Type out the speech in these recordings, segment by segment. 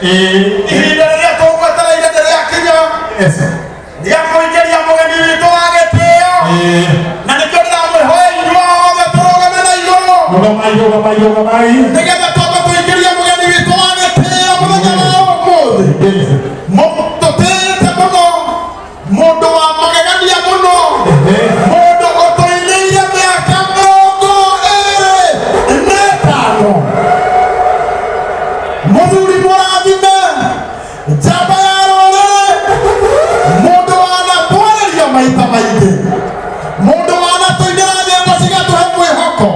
ihinda rĩrĩa tũgwetereire nĩrĩakinya rĩa kũingĩria mũgeni witũ wa gĩtĩo, na nĩkĩo ndĩramwĩhoya inyuothe tũrũgame na igũrũ nĩgetha twambe kũingĩria mũgeni witũ wa gĩtĩo mũthenya wa ũmũthĩ. Tũtĩĩte mũno, mũndũ wa magegania mũno, mũndũ ũtũinĩire mĩaka 25, mũthuri mũrathime, njamba ya rũrĩrĩ, mũndũ wanatwarĩria maita maingĩ, mũndũ wanatũinĩra nyĩmbo cigatũhe mwĩhoko,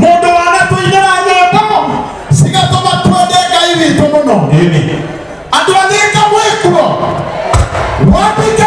mũndũ wanatũinĩra nyĩmbo cigatũma twende Ngai witũ mũno. Andũ athĩka mwĩkuo wapike